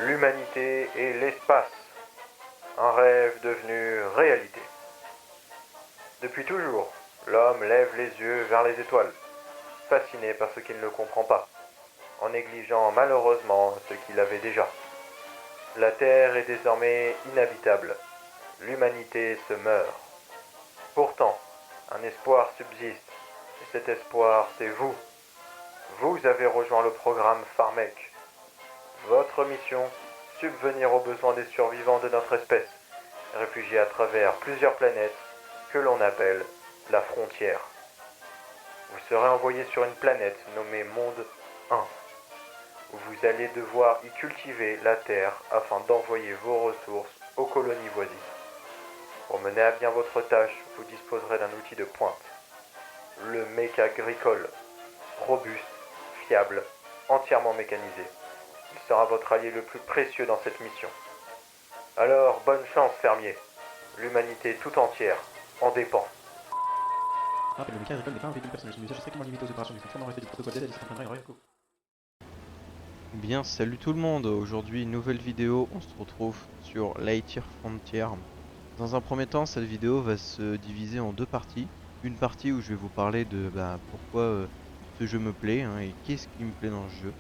L'humanité et l'espace. Un rêve devenu réalité. Depuis toujours, l'homme lève les yeux vers les étoiles, fasciné par ce qu'il ne comprend pas, en négligeant malheureusement ce qu'il avait déjà. La Terre est désormais inhabitable. L'humanité se meurt. Pourtant, un espoir subsiste, et cet espoir, c'est vous. Vous avez rejoint le programme Pharmec. Votre mission, subvenir aux besoins des survivants de notre espèce, réfugiés à travers plusieurs planètes que l'on appelle la frontière. Vous serez envoyé sur une planète nommée Monde 1, où vous allez devoir y cultiver la terre afin d'envoyer vos ressources aux colonies voisines. Pour mener à bien votre tâche, vous disposerez d'un outil de pointe, le méca agricole, robuste, fiable, entièrement mécanisé. Il sera votre allié le plus précieux dans cette mission. Alors, bonne chance, fermier. L'humanité tout entière en dépend. Rappel, le méca agricole n'est pas un véhicule personnel. Son usage est strictement limité aux opérations du fonctionnement respect du protocole d'aide à distance et Royal Co. Bien, salut tout le monde. Aujourd'hui, nouvelle vidéo. On se retrouve sur Lightyear Frontier. Dans un premier temps, cette vidéo va se diviser en deux parties. Une partie où je vais vous parler de pourquoi ce jeu me plaît et qu'est-ce qui me plaît dans le jeu.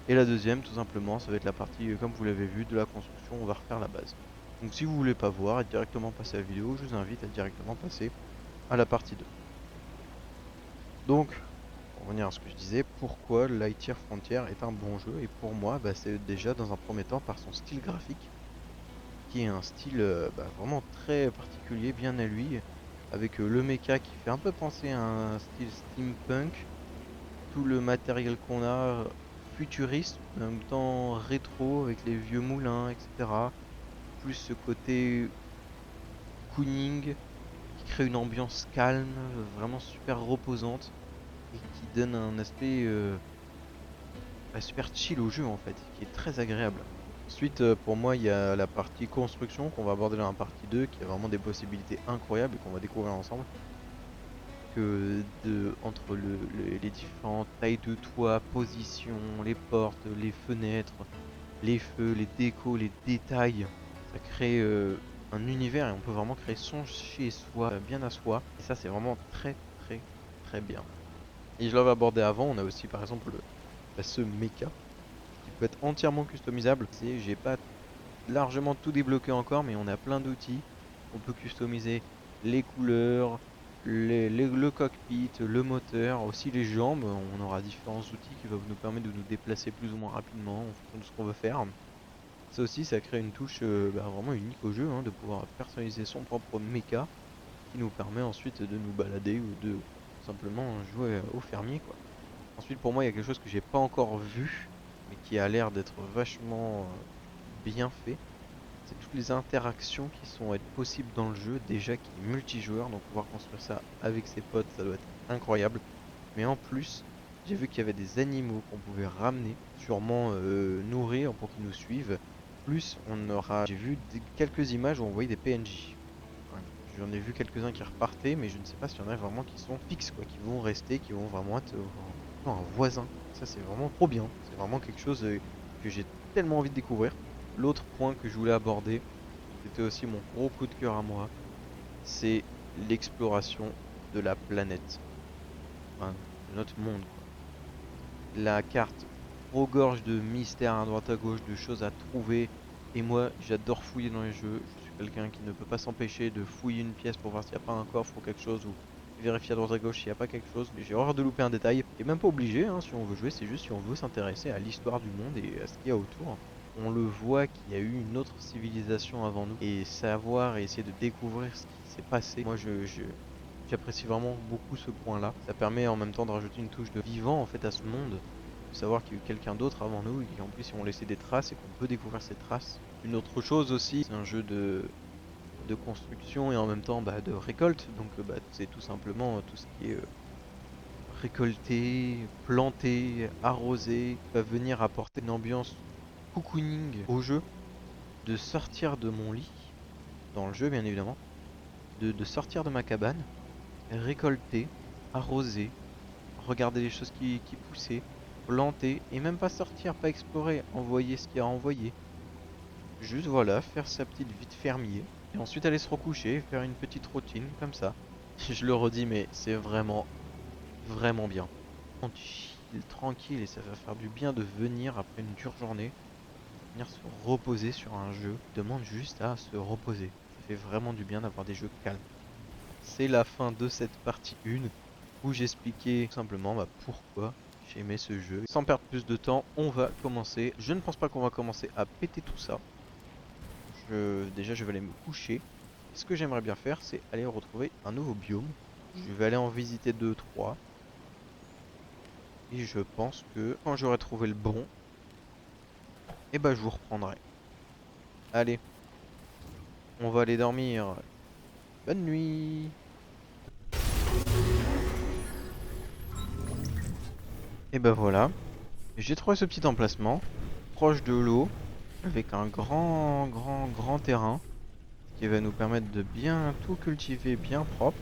Et la deuxième, tout simplement, ça va être la partie, comme vous l'avez vu, de la construction. On va refaire la base. Donc si vous voulez pas voir et directement passer à la vidéo, je vous invite à directement passer à la partie 2. Donc, pour revenir à ce que je disais, pourquoi Lightyear Frontier est un bon jeu. Et pour moi, c'est déjà dans un premier temps par son style graphique, qui est un style vraiment très particulier, bien à lui, avec le mecha qui fait un peu penser à un style steampunk, tout le matériel qu'on a futuriste, mais en même temps rétro, avec les vieux moulins, etc. Plus ce côté cooning, qui crée une ambiance calme, vraiment super reposante, et qui donne un aspect super chill au jeu en fait, qui est très agréable. Ensuite, pour moi, il y a la partie construction qu'on va aborder dans la partie 2, qui a vraiment des possibilités incroyables et qu'on va découvrir ensemble. Entre les différentes tailles de toit, positions, les portes, les fenêtres, les feux, les décos, les détails, ça crée un univers et on peut vraiment créer son chez soi, bien à soi. Et ça, c'est vraiment très très très bien. Et je l'avais abordé avant, on a aussi par exemple ce mecha qui peut être entièrement customisable. J'ai pas largement tout débloqué encore, mais on a plein d'outils. On peut customiser les couleurs, le cockpit, le moteur, aussi les jambes. On aura différents outils qui vont nous permettre de nous déplacer plus ou moins rapidement en fonction de ce qu'on veut faire. Ça aussi, ça crée une touche vraiment unique au jeu, de pouvoir personnaliser son propre mecha qui nous permet ensuite de nous balader ou de simplement jouer au fermier, quoi. Ensuite, pour moi, il y a quelque chose que j'ai pas encore vu, mais qui a l'air d'être vachement bien fait. C'est toutes les interactions qui sont être possibles dans le jeu, déjà qui est multijoueur, donc pouvoir construire ça avec ses potes, ça doit être incroyable. Mais en plus, j'ai vu qu'il y avait des animaux qu'on pouvait ramener, sûrement nourrir pour qu'ils nous suivent. Plus, j'ai vu quelques images où on voyait des PNJ. Ouais, j'en ai vu quelques-uns qui repartaient, mais je ne sais pas s'il y en a vraiment qui sont fixes, quoi, qui vont rester, qui vont vraiment être un voisin. Ça, c'est vraiment trop bien. C'est vraiment quelque chose que j'ai tellement envie de découvrir. L'autre point que je voulais aborder, c'était aussi mon gros coup de cœur à moi, c'est l'exploration de la planète, enfin, de notre monde, quoi. La carte regorge de mystères à droite à gauche, de choses à trouver. Et moi, j'adore fouiller dans les jeux. Je suis quelqu'un qui ne peut pas s'empêcher de fouiller une pièce pour voir s'il n'y a pas un coffre ou quelque chose, ou vérifier à droite à gauche s'il n'y a pas quelque chose. Mais j'ai horreur de louper un détail. Et même pas obligé, si on veut jouer, c'est juste si on veut s'intéresser à l'histoire du monde et à ce qu'il y a autour. On le voit qu'il y a eu une autre civilisation avant nous. Et savoir et essayer de découvrir ce qui s'est passé. Moi, j'apprécie vraiment beaucoup ce point-là. Ça permet en même temps de rajouter une touche de vivant en fait à ce monde, de savoir qu'il y a eu quelqu'un d'autre avant nous et qu'en plus ils ont laissé des traces et qu'on peut découvrir ces traces. Une autre chose aussi, c'est un jeu de construction et en même temps de récolte. Donc c'est tout simplement tout ce qui est récolter, planter, arroser, va venir apporter une ambiance cocooning au jeu, de sortir de mon lit, dans le jeu bien évidemment, de sortir de ma cabane, récolter, arroser, regarder les choses qui poussaient, planter, et même pas sortir, pas explorer, envoyer ce qu'il y a à envoyer, Juste voilà, faire sa petite vie de fermier. Et ensuite aller se recoucher et faire une petite routine comme ça. Je le redis, mais c'est vraiment, vraiment bien. On chill tranquille et ça va faire du bien de venir après une dure journée. Venir se reposer sur un jeu. Demande juste à se reposer. Ça fait vraiment du bien d'avoir des jeux calmes. C'est la fin de cette partie 1 où j'expliquais tout simplement pourquoi j'aimais ce jeu. Sans perdre plus de temps, on va commencer. Je ne pense pas qu'on va commencer à péter tout ça. Déjà, je vais aller me coucher. Ce que j'aimerais bien faire, c'est aller retrouver un nouveau biome. Je vais aller en visiter 2-3. Et je pense que quand j'aurai trouvé le bon, eh ben, je vous reprendrai. Allez, on va aller dormir. Bonne nuit. Et ben voilà. J'ai trouvé ce petit emplacement, proche de l'eau, avec un grand terrain, qui va nous permettre de bien tout cultiver bien propre.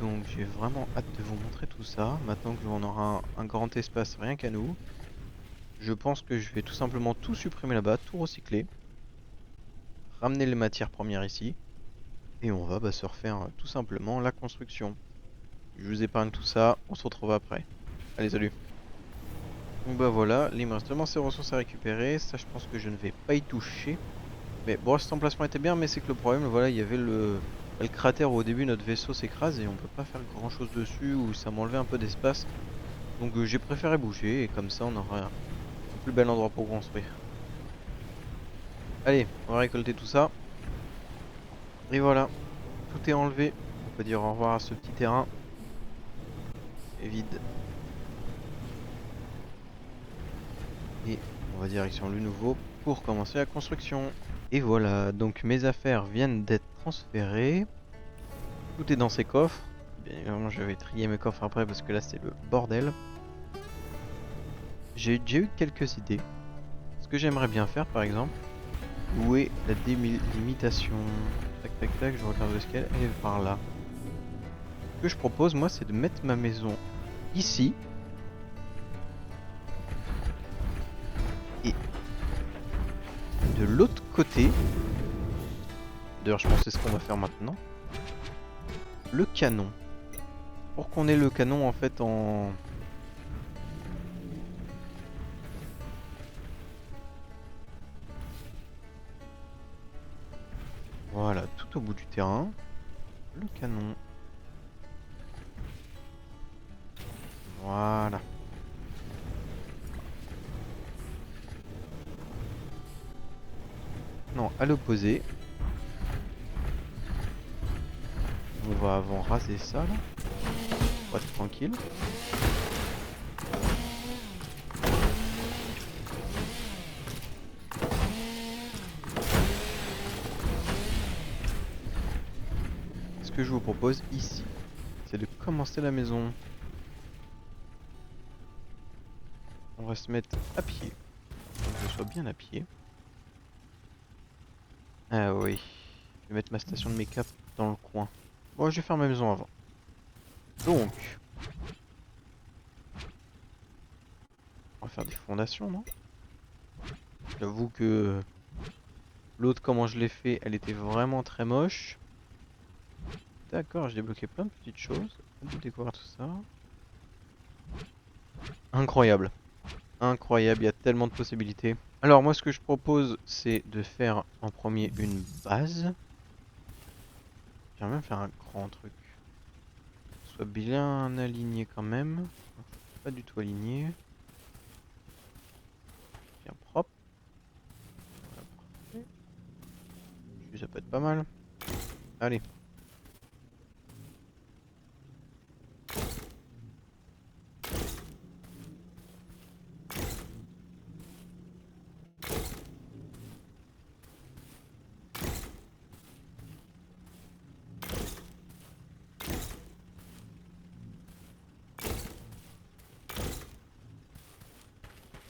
Donc j'ai vraiment hâte de vous montrer tout ça. Maintenant que l'on aura un grand espace rien qu'à nous, je pense que je vais tout simplement tout supprimer là-bas, tout recycler, ramener les matières premières ici, et on va se refaire tout simplement la construction. Je vous épargne tout ça, on se retrouve après. Allez, salut. Donc voilà, là, il me reste seulement ces ressources à récupérer. Ça, je pense que je ne vais pas y toucher. Mais bon, cet emplacement était bien, mais c'est que le problème, voilà, il y avait le cratère où au début notre vaisseau s'écrase et on peut pas faire grand chose dessus, ou ça m'enlevait un peu d'espace. Donc j'ai préféré bouger et comme ça on aura un plus bel endroit pour construire. Allez, on va récolter tout ça. Et voilà, tout est enlevé. On peut dire au revoir à ce petit terrain. C'est vide. Et on va direction le nouveau pour commencer la construction. Et voilà, donc mes affaires viennent d'être transférées. Tout est dans ces coffres. Bien évidemment, je vais trier mes coffres après parce que là c'est le bordel. J'ai déjà eu quelques idées. Ce que j'aimerais bien faire par exemple, où est la délimitation? Tac tac tac, je regarde le scale, elle est par là. Ce que je propose moi c'est de mettre ma maison ici. Et de l'autre côté, d'ailleurs je pense que c'est ce qu'on va faire maintenant, le canon. Pour qu'on ait le canon en fait en... Voilà, tout au bout du terrain. Le canon. Voilà. Non, à l'opposé. On va avant raser ça là. Pour être tranquille. Ce que je vous propose ici, c'est de commencer la maison. On va se mettre à pied. Faut que je sois bien à pied. Ah oui. Je vais mettre ma station de make-up dans le coin. Bon, je vais faire ma maison avant. Donc, on va faire des fondations, non? J'avoue que l'autre, comment je l'ai fait, elle était vraiment très moche. D'accord, j'ai débloqué plein de petites choses. On peut découvrir tout ça. Incroyable. Incroyable, il y a tellement de possibilités. Alors moi ce que je propose c'est de faire en premier une base. J'aimerais même faire un grand truc. Soit bien aligné quand même. Pas du tout aligné. Bien propre. Voilà, parfait. Ça peut être pas mal. Allez.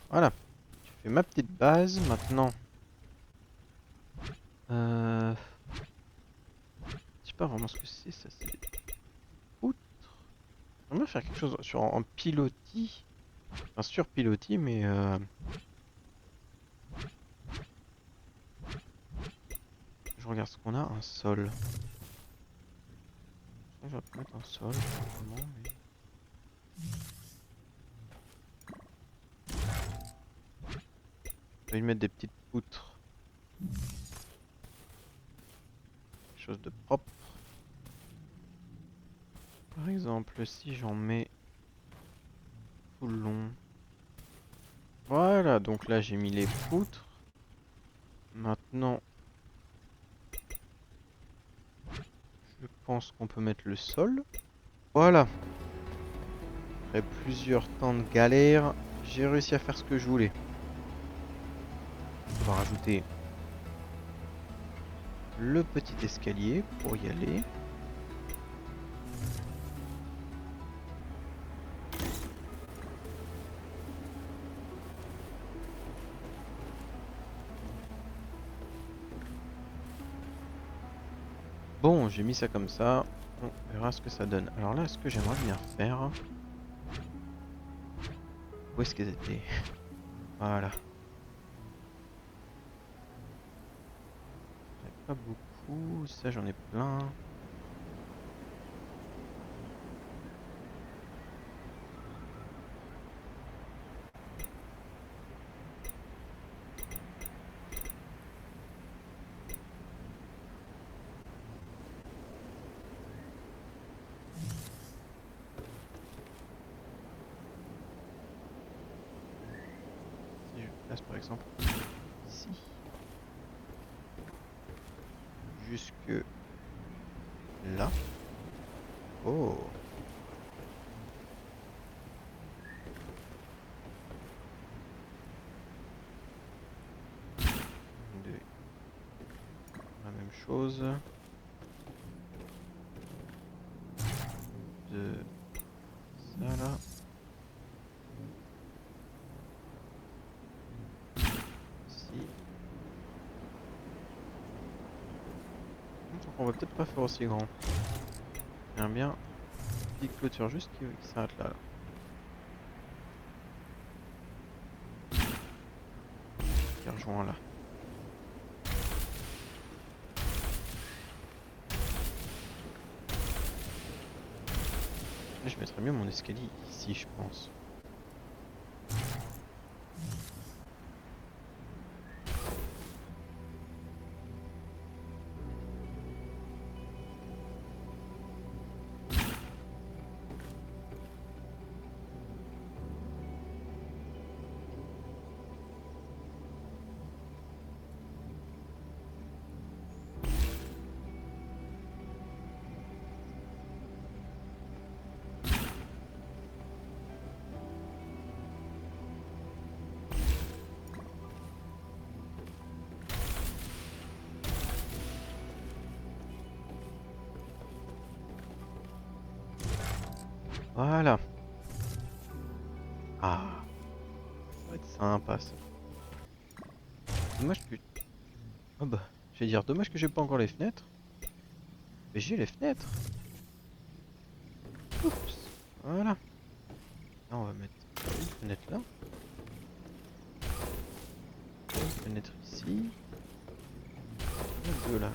Voilà. J'ai fait ma petite base. Maintenant. Je sais pas vraiment ce que c'est ça. C'est des poutres. J'aimerais faire quelque chose sur en pilotis. Enfin sur pilotis mais Je regarde ce qu'on a, un sol. J'aurais pu mettre un sol, simplement, mais... Je vais lui mettre des petites poutres. Quelque chose de propre. Par exemple, si j'en mets tout le long. Voilà, donc là j'ai mis les poutres. Maintenant, je pense qu'on peut mettre le sol. Voilà. Après plusieurs temps de galère, j'ai réussi à faire ce que je voulais. On va rajouter le petit escalier pour y aller. Bon, j'ai mis ça comme ça. On verra ce que ça donne. Alors là, ce que j'aimerais bien faire... Où est-ce qu'elles étaient? Voilà. J'en ai pas beaucoup. Ça, j'en ai plein. Si je place par exemple ici. Jusque là. Oh. Deux. La même chose. De ça là. Ici. Donc on va peut-être pas faire aussi grand. J'aime bien. Petite clôture juste qui s'arrête là. Qui rejoint là. Là, je mettrais mieux mon escalier ici, je pense. Voilà. Ah, ça va être sympa ça. Dommage que... Oh bah, j'allais dire dommage que j'ai pas encore les fenêtres. Mais j'ai les fenêtres. Oups. Voilà. Là, on va mettre une fenêtre là. Une fenêtre ici. Et deux là.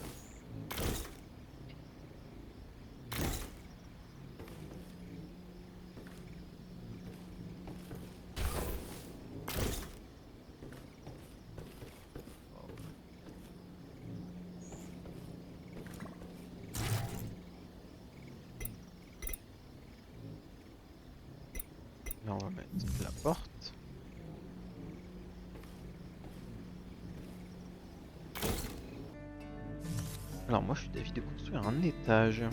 Là, on va mettre la porte. Alors moi, je suis d'avis de construire un étage.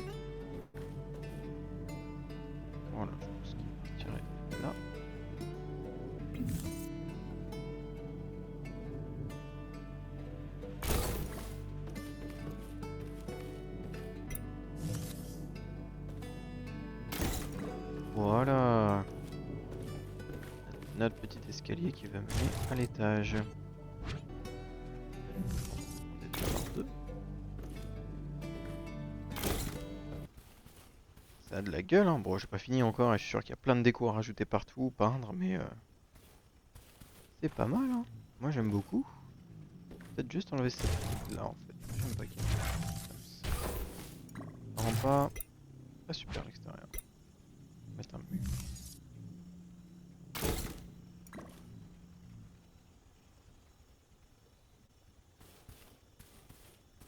Voilà, je pense qu'il partirait là. Voilà. Notre petit escalier qui va mener à l'étage. Ça a de la gueule, hein. Bon, j'ai pas fini encore et je suis sûr qu'il y a plein de déco à rajouter partout, peindre, mais c'est pas mal, hein. Moi j'aime beaucoup. Peut-être juste enlever cette là en fait. On est pas qui. Ça rend pas super à l'extérieur. On va mettre un mur.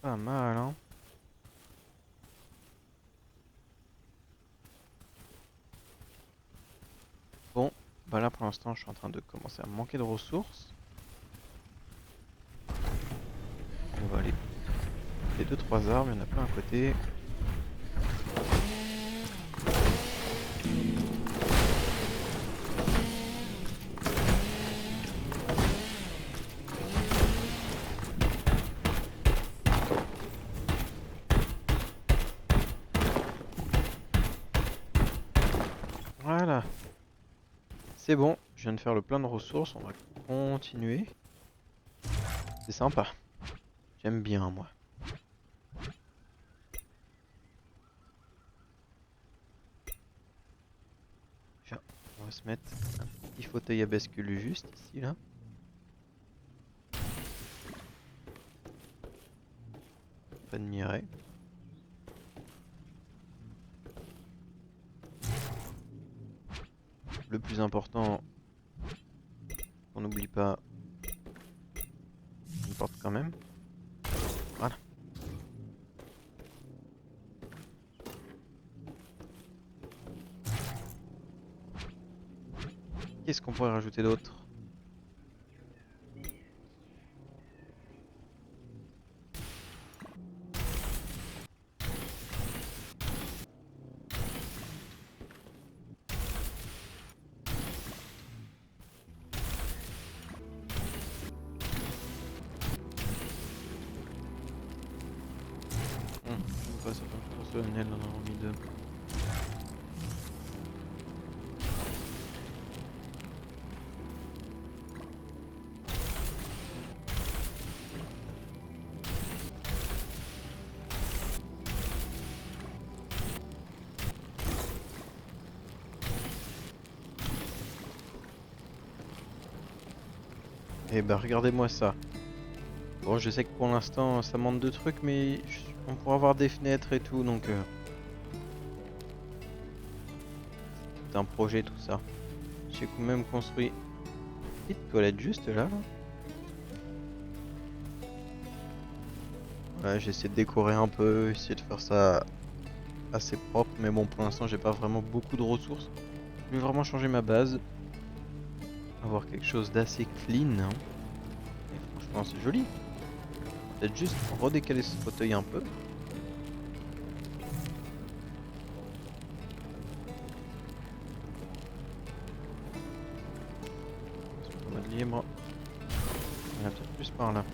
Pas mal, hein. Bon, bah là pour l'instant je suis en train de commencer à manquer de ressources. On va aller. Les 2-3 arbres, il y en a plein à côté. Voilà. C'est bon, je viens de faire le plein de ressources, on va continuer. C'est sympa. J'aime bien moi. Tiens, on va se mettre un petit fauteuil à bascule juste ici là. Pas de mireille. Le plus important, on n'oublie pas une porte quand même. Voilà. Qu'est-ce qu'on pourrait rajouter d'autre? On passe pour solennel, on en a mis deux. Et bah regardez-moi ça. Bon, je sais que pour l'instant ça manque de trucs, mais on pourra avoir des fenêtres et tout, donc c'est un projet tout ça. J'ai quand même construit une petite toilette juste là. Ouais, j'ai essayé de décorer un peu, essayer de faire ça assez propre, mais bon, pour l'instant j'ai pas vraiment beaucoup de ressources. Je vais vraiment changer ma base, avoir quelque chose d'assez clean, hein. Et franchement c'est joli. Peut-être juste redécaler ce fauteuil un peu. En mode libre. Il y en a peut-être plus par là.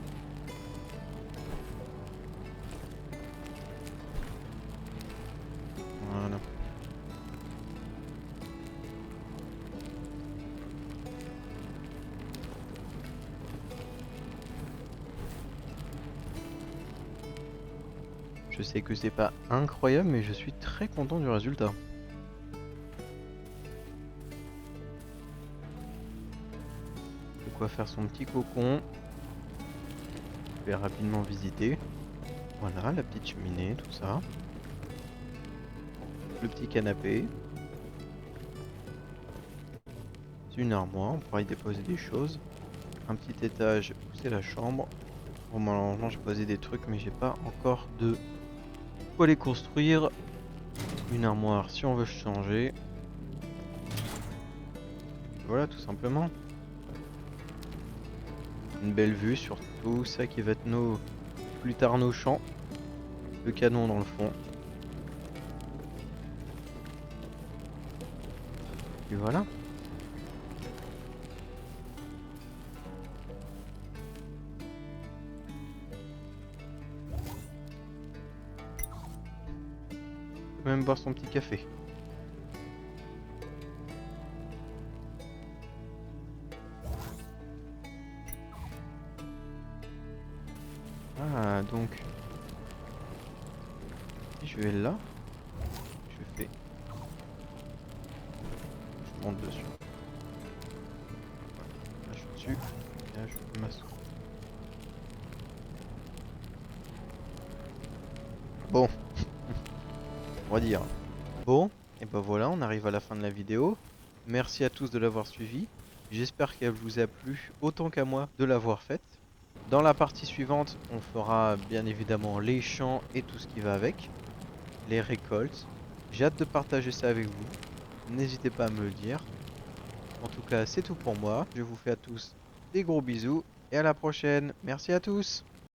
Voilà. Je sais que c'est pas incroyable, mais je suis très content du résultat. De quoi faire son petit cocon. Je vais rapidement visiter. Voilà, la petite cheminée, tout ça. Le petit canapé. C'est une armoire, on pourra y déposer des choses. Un petit étage où c'est la chambre. Bon, malheureusement, j'ai posé des trucs, mais j'ai pas encore de quoi les construire. Une armoire si on veut changer. Voilà, tout simplement. Une belle vue sur tout ça qui va être plus tard nos champs. Le canon dans le fond. Et voilà. On peut même boire son petit café. Ah, donc si je vais là, je fais, je monte dessus. Là, je suis dessus. Là, je m'assois. Bon, on va dire. Bon, et ben voilà, on arrive à la fin de la vidéo. Merci à tous de l'avoir suivi. J'espère qu'elle vous a plu autant qu'à moi de l'avoir faite. Dans la partie suivante, on fera bien évidemment les champs et tout ce qui va avec, les récoltes. J'ai hâte de partager ça avec vous. N'hésitez pas à me le dire. En tout cas, c'est tout pour moi. Je vous fais à tous des gros bisous et à la prochaine. Merci à tous.